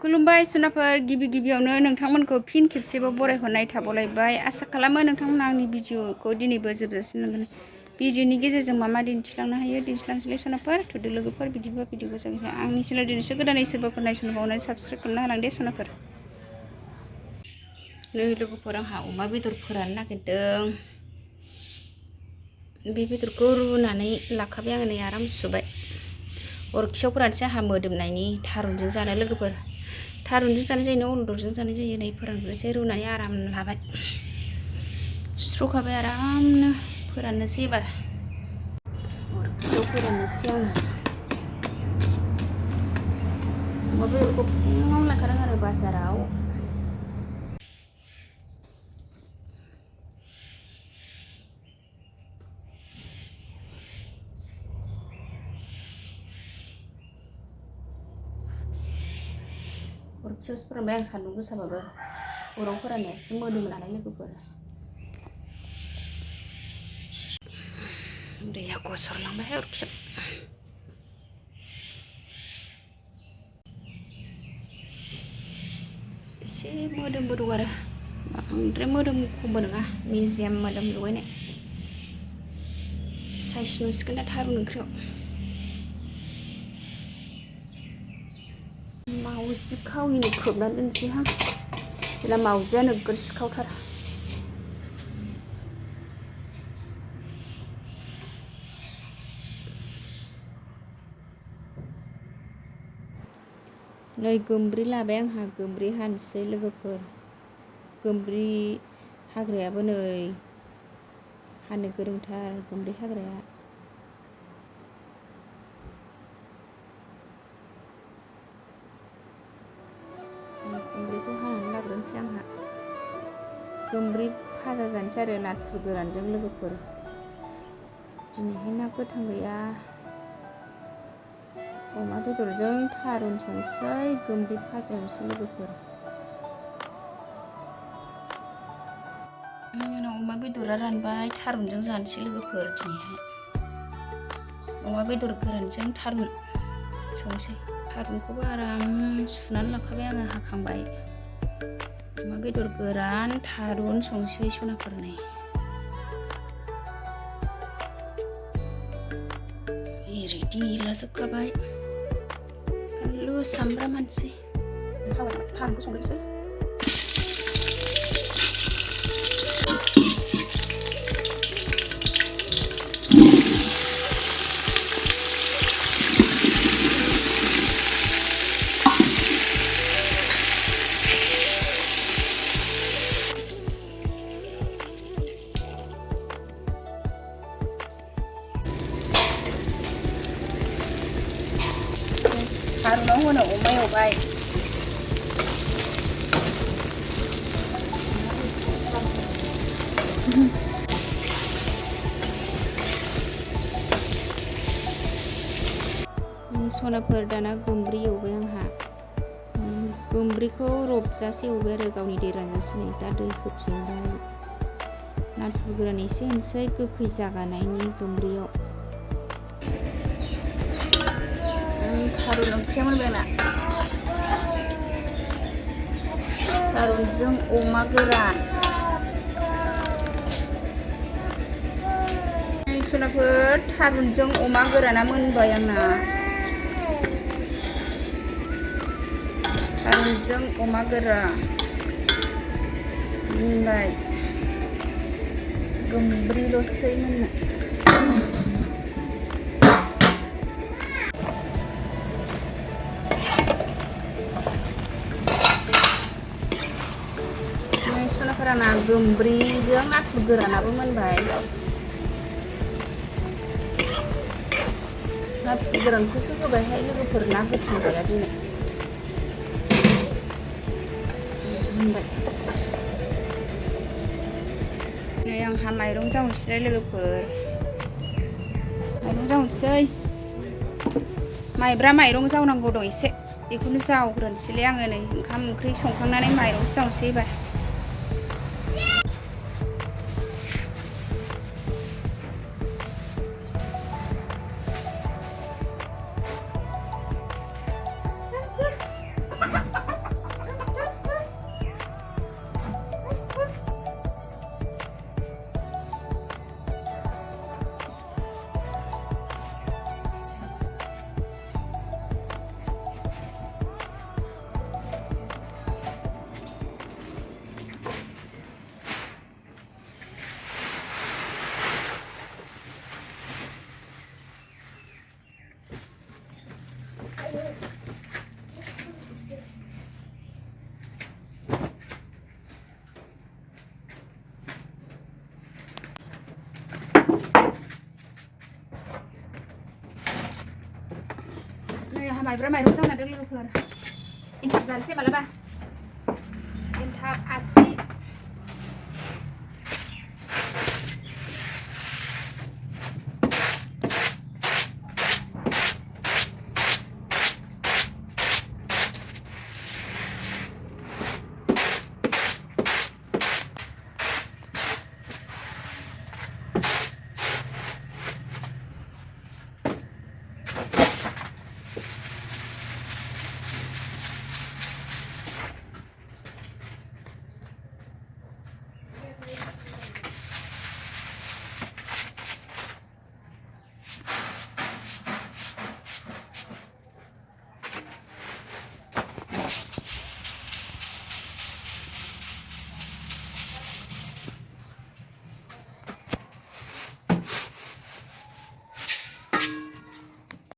खुलुमबाय सुनाफोर गिबि गिबियावनो नोंथांमोनखौ फिन खेबसेबाव बरायहरनाय थाबावलायबाय आसा खालामो नोंथांमोना आंनि भिडिअखौ दिनैबो जोबजासिम नुगोन भिडिअनि गेजेरजों मा दिन्थिलांनो हायो दिन्थिलांसैलाय सनाफोर थुदो लोगोफोर बिदिबा भिडिअखौ जों आंनि चेनेल दिनैसो गोदानै सोरबाफोर नायसनबावनानै साबस्क्राइब खालामनो हालां दे सनाफोर नै लोगोफोर आंहा अमा बेदर फोराननो नागिरदों बे बेदरखौ रुनानै लाखाबाय आङो नै आराम सुबाय अरखियाव फोरानसै आंहा मोदोमनायनि थारुनजों जानो लोगोफोर थारुनजों जानाय जायो ना अलदरजों जानाय जायो नै फोरानग्रोसै रुनानै आराम लाबाय सुस्र'खाबाय आरामनो फोराननोसै एबार अरखियाव फोराननोसै आङो अमा बेदरखौ फुङावनो लायखादों आरो बाजाराव अरखियावसो फोरानबाय आं सान्दुं गोसाबाबो अराव फोराननायासो मोदोमो नालाय लोगोफोर दैया गसरलांबाय अरखियाव एसे मोदोमबो दं आरो बांद्राय मोदोम खमबो नङा मेजेम मोदोम लगायनाय साइस नुसिगोन दा थारुन ओंख्रियाव मावजि खावैनो खोबनानै दोनसैहां जेला मावजिया नोगोर सिखावथार नै गोमब्रि लाबाय आंहा गोमब्रि हानोसै लोगोफोर गोमब्रि हाग्रायाबो नै हानो गोरोंथार गोमब्रि हाग्राया गोमब्रिखौ हानानै लाग्रोनोसै आंहा गोमब्रि भाजा जानोसै आरो नाथुर गोरानजों लोगोफोर दिनैहाय ना गोथां गैया अमा बेदरजों थारुन संसै गोमब्रि भाजायावसो लोगोफोर उनाव अमा बेदरा रानबाय थारुनजों जानोसै लोगोफोर दिनैहाय अमा बेदर गोरानजों थारुन संसै थारुनखौबो आराम सुनानै लाखाबाय आङो हाखांबाय अमा बेदर गोरान थारुन संसै सनाफोर नै रेडि लाजोबखाबाय बानलु सामब्राम हानसै थारुनखौ संग्रोसै थारुनाव होनो अमा एवबाय सनाफोर दाना गोमब्रि एवबाय आंहा गोमब्रिखौ रबजासे एवबाय आरो गावनि दै रानजासे नै दा दै होफिनबाय नाथुर गोरान एसे होनसै गोखै जागानायनि गोमब्रियाव थारुन ओंख्रिया मोनबाय आंना थारुनजों अमा गोरान सनाफोर थारुनजों अमा गोराना मोनबाय आंना थारुनजों अमा गोरान मोनबाय गोमब्रिल'सै मोननो सनाफोराना गोमब्रिजों नाथुर गोरानाबो मोनबाय नाथुर गोरानखौसो होबायहाय लोगोफोर ना गोथां गैया दिनै मोनबाय नै आंहा माइरं जावनोसैलाय लोगोफोर माइरं जावनोसै माइब्रा माइरं जावनांगौ दं एसे बेखौनो जावग्रोनोसैलाय आङो नै ओंखाम ओंख्रि संखांनानै माइरंसो जावनोसै एबार माइब्रा माइरं जाना दं लोगोफोर एन्थाब जानोसै मालाबा एन्थाब आसि